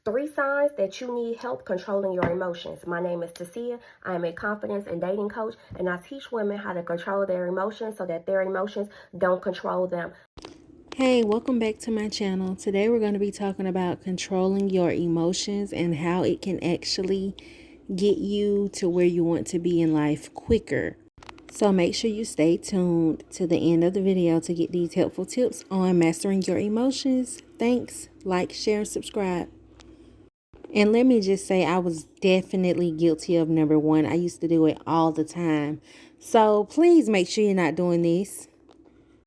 3 signs that you need help controlling your emotions. My name is Tasia. I am a confidence and dating coach, and I teach women how to control their emotions so that their emotions don't control them. Hey, welcome back to my channel. Today we're going to be talking about controlling your emotions and how it can actually get you to where you want to be in life quicker. So make sure you stay tuned to the end of the video to get these helpful tips on mastering your emotions. Thanks. Like, share, and subscribe. And let me just say, I was definitely guilty of number one. I used to do it all the time. So please make sure you're not doing this.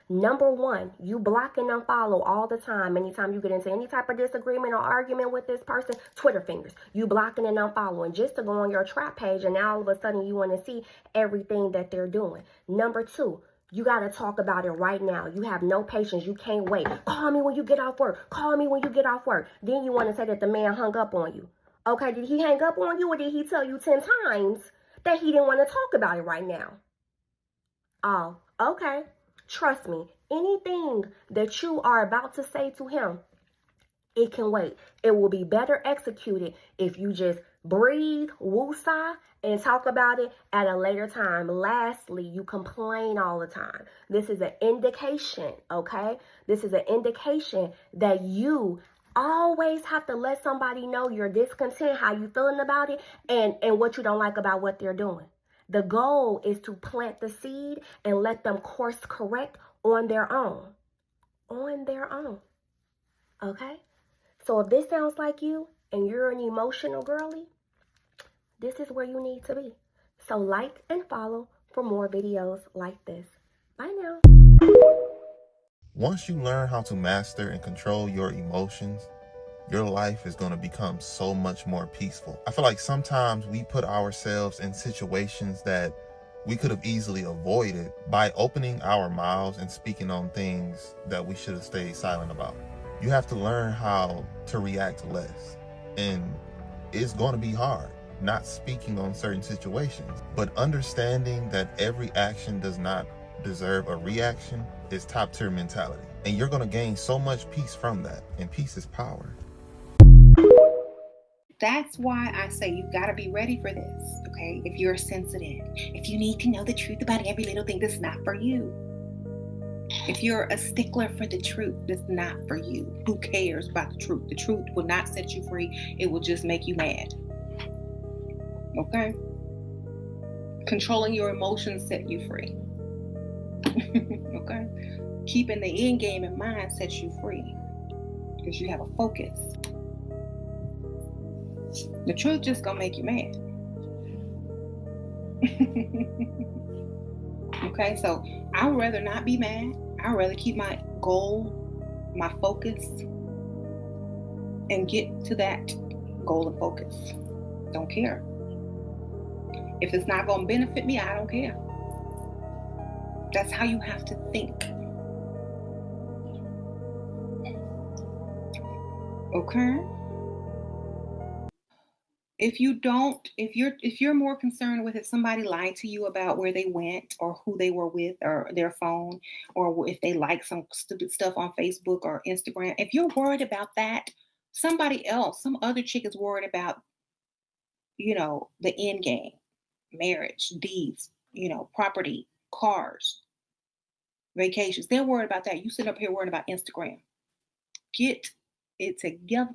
Number 1, you block and unfollow all the time. Anytime you get into any type of disagreement or argument with this person, Twitter fingers. You blocking and unfollowing just to go on your trap page, and now all of a sudden you want to see everything that they're doing. Number 2, you got to talk about it right now. You have no patience. You can't wait. Call me when you get off work. Call me when you get off work. Then you want to say that the man hung up on you. Okay, did he hang up on you, or did he tell you 10 times that he didn't want to talk about it right now? Oh, okay. Trust me, anything that you are about to say to him, it can wait. It will be better executed if you just breathe, woosah, and talk about it at a later time. Lastly, you complain all the time. This is an indication, okay? This is an indication that you always have to let somebody know you're discontent, how you feeling about it, and what you don't like about what they're doing. The goal is to plant the seed and let them course correct on their own. On their own. Okay? So if this sounds like you and you're an emotional girly, this is where you need to be. So like and follow for more videos like this. Bye now. Once you learn how to master and control your emotions, your life is going to become so much more peaceful. I feel like sometimes we put ourselves in situations that we could have easily avoided by opening our mouths and speaking on things that we should have stayed silent about. You have to learn how to react less. And it's going to be hard not speaking on certain situations, but understanding that every action does not deserve a reaction is top tier mentality. And you're going to gain so much peace from that. And peace is power. That's why I say you got to be ready for this, okay? If you're sensitive, if you need to know the truth about every little thing, that's not for you. If you're a stickler for the truth, that's not for you. Who cares about the truth? The truth will not set you free. It will just make you mad. Okay? Controlling your emotions set you free. Okay? Keeping the end game in mind sets you free because you have a focus. The truth just gonna make you mad. Okay, so I would rather not be mad. I'd rather keep my goal, my focus, and get to that goal and focus. Don't care. If it's not gonna benefit me, I don't care. That's how you have to think. Okay? If you're more concerned with if somebody lied to you about where they went or who they were with or their phone, or if they like some stupid stuff on Facebook or Instagram, if you're worried about that, somebody else, some other chick is worried about, the end game, marriage, deeds, property, cars, vacations. They're worried about that. You sit up here worried about Instagram. Get it together.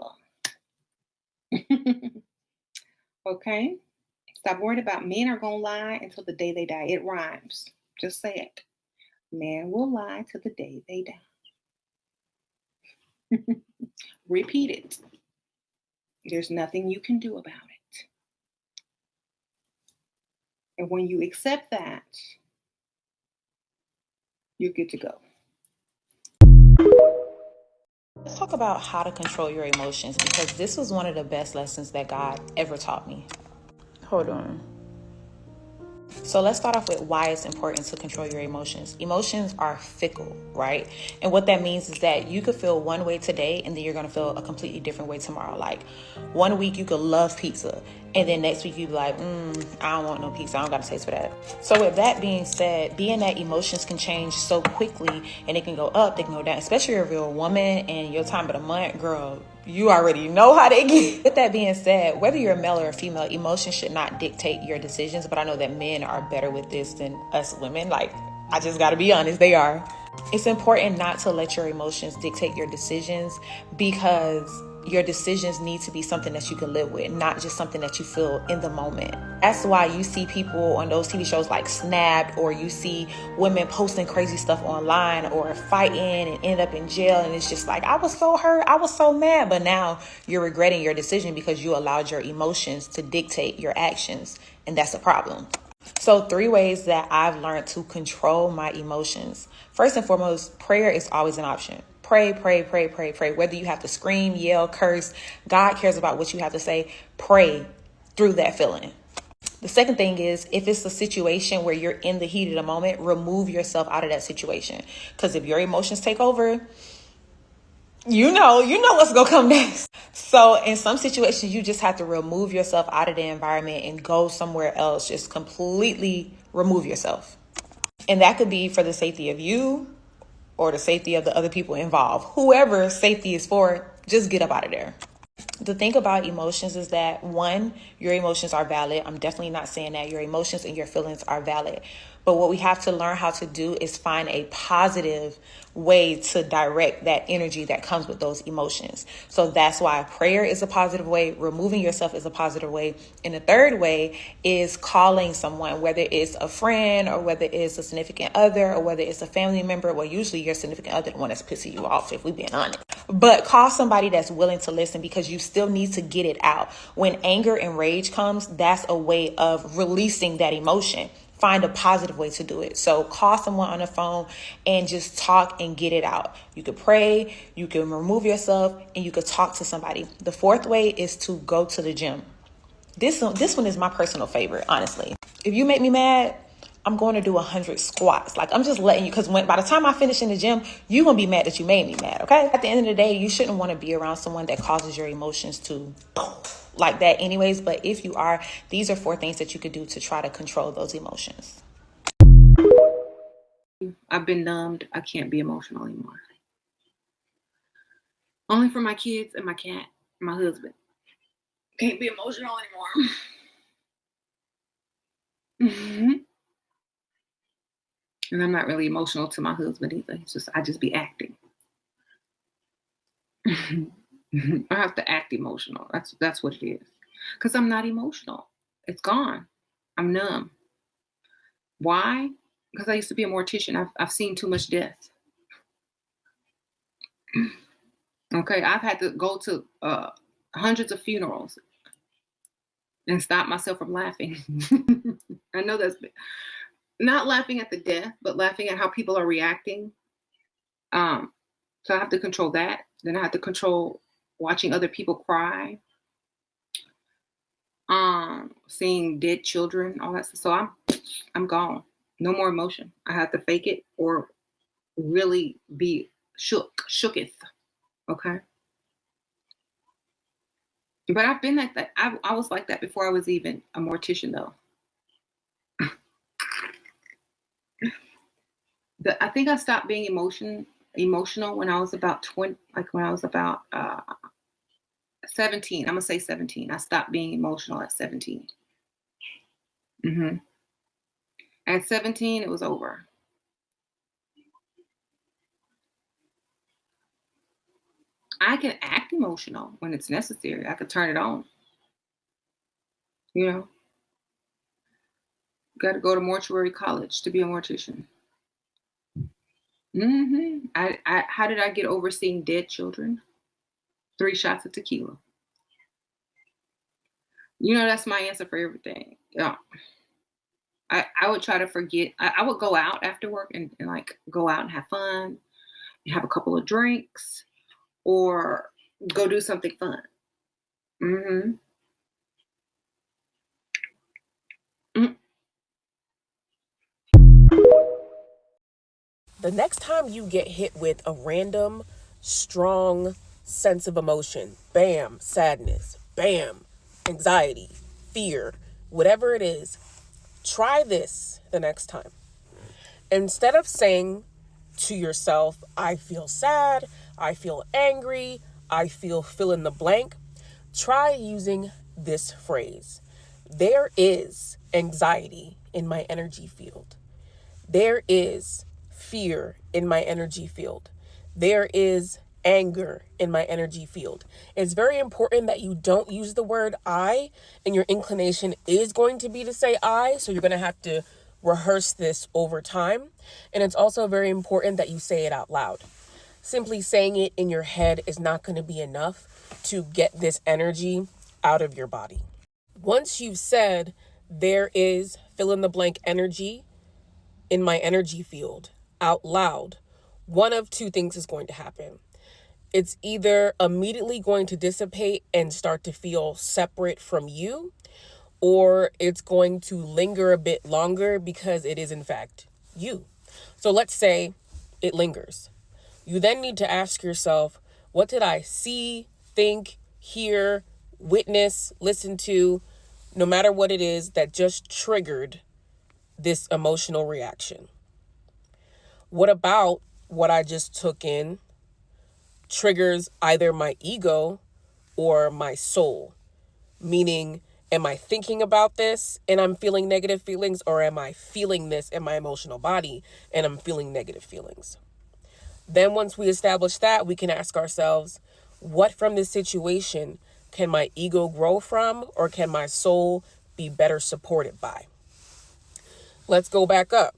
Okay? Stop worrying about men are going to lie until the day they die. It rhymes. Just say it. Men will lie till the day they die. Repeat it. There's nothing you can do about it. And when you accept that, you're good to go. Let's talk about how to control your emotions, because this was one of the best lessons that God ever taught me. Hold on. So let's start off with why it's important to control your emotions. Emotions are fickle, right? And what that means is that you could feel one way today and then you're going to feel a completely different way tomorrow. Like one week you could love pizza and then next week you'd be like, I don't want no pizza. I don't got a taste for that. So with that being said, being that emotions can change so quickly and it can go up, they can go down, especially if you're a woman and your time of the month, girl, You already know how they get. With that being said, whether you're a male or a female, emotions should not dictate your decisions. But I know that men are better with this than us women. Like, I just gotta be honest, they are. It's important not to let your emotions dictate your decisions, because your decisions need to be something that you can live with, not just something that you feel in the moment. That's why you see people on those TV shows like Snapped, or you see women posting crazy stuff online or fighting and end up in jail. And it's just like, I was so hurt, I was so mad. But now you're regretting your decision because you allowed your emotions to dictate your actions. And that's a problem. So 3 ways that I've learned to control my emotions. First and foremost, prayer is always an option. Pray, pray, pray, pray, pray. Whether you have to scream, yell, curse, God cares about what you have to say. Pray through that feeling. The second thing is, if it's a situation where you're in the heat of the moment, remove yourself out of that situation. Because if your emotions take over, you know what's going to come next. So in some situations, you just have to remove yourself out of the environment and go somewhere else. Just completely remove yourself. And that could be for the safety of you or the safety of the other people involved. Whoever safety is for, just get up out of there. The thing about emotions is that, 1, your emotions are valid. I'm definitely not saying that your emotions and your feelings are valid. But what we have to learn how to do is find a positive way to direct that energy that comes with those emotions. So that's why prayer is a positive way. Removing yourself is a positive way. And the third way is calling someone, whether it's a friend or whether it's a significant other or whether it's a family member. Well, usually your significant other, the one that's pissing you off, if we're being honest. But call somebody that's willing to listen, because you still need to get it out. When anger and rage comes, that's a way of releasing that emotion. Find a positive way to do it. So call someone on the phone and just talk and get it out. You could pray, you can remove yourself, and you could talk to somebody. The 4th way is to go to the gym. This one is my personal favorite, honestly. If you make me mad, I'm going to do 100 squats. Like, I'm just letting you, because by the time I finish in the gym, you're going to be mad that you made me mad, okay? At the end of the day, you shouldn't want to be around someone that causes your emotions to like that anyways. But if you are, these are 4 things that you could do to try to control those emotions. I've been numbed. I can't be emotional anymore. Only for my kids and my cat, my husband. Can't be emotional anymore. And I'm not really emotional to my husband either. It's just, I just be acting. I have to act emotional. That's what it is. Because I'm not emotional. It's gone. I'm numb. Why? Because I used to be a mortician. I've seen too much death. Okay, I've had to go to hundreds of funerals and stop myself from laughing. I know that's not laughing at the death, but laughing at how people are reacting. So I have to control that. Then I have to control watching other people cry, seeing dead children, all that stuff. So I'm gone. No more emotion. I have to fake it or really be shooketh. Okay. But I've been like that. I was like that before I was even a mortician, though. I think I stopped being emotional when I was about 20, like when I was about 17. I'm gonna say 17. I stopped being emotional at 17. At 17, it was over. I can act emotional when it's necessary. I could turn it on. You know, got to go to mortuary college to be a mortician. How did I get over seeing dead children? 3 shots of tequila. You know, that's my answer for everything. Yeah. I would try to forget. I would go out after work and like go out and have fun and have a couple of drinks or go do something fun. The next time you get hit with a random, strong sense of emotion, bam, sadness, bam, anxiety, fear, whatever it is, try this the next time. Instead of saying to yourself, I feel sad, I feel angry, I feel fill in the blank, try using this phrase. There is anxiety in my energy field. There is fear in my energy field. There is anger in my energy field. It's very important that you don't use the word I, and your inclination is going to be to say I, so you're going to have to rehearse this over time. And it's also very important that you say it out loud. Simply saying it in your head is not going to be enough to get this energy out of your body. Once you've said there is fill in the blank energy in my energy field out loud, one of two things is going to happen. It's either immediately going to dissipate and start to feel separate from you, or it's going to linger a bit longer because it is in fact you. So let's say it lingers. You then need to ask yourself, what did I see, think, hear, witness, listen to, no matter what it is that just triggered this emotional reaction? What about what I just took in triggers either my ego or my soul? Meaning, am I thinking about this and I'm feeling negative feelings, or am I feeling this in my emotional body and I'm feeling negative feelings? Then once we establish that, we can ask ourselves, what from this situation can my ego grow from, or can my soul be better supported by? Let's go back up.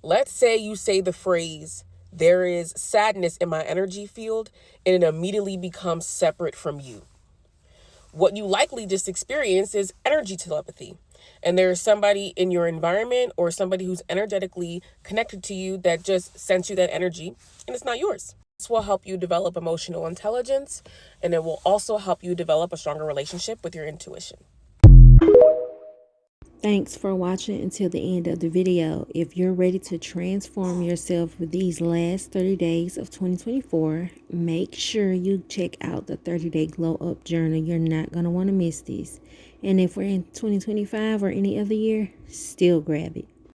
Let's say you say the phrase, there is sadness in my energy field, and it immediately becomes separate from you. What you likely just experienced is energy telepathy. And there's somebody in your environment or somebody who's energetically connected to you that just sends you that energy, and it's not yours. This will help you develop emotional intelligence, and it will also help you develop a stronger relationship with your intuition. Thanks for watching until the end of the video. If you're ready to transform yourself with these last 30 days of 2024, make sure you check out the 30-day glow up journal. You're not going to want to miss this. And if we're in 2025 or any other year, still grab it.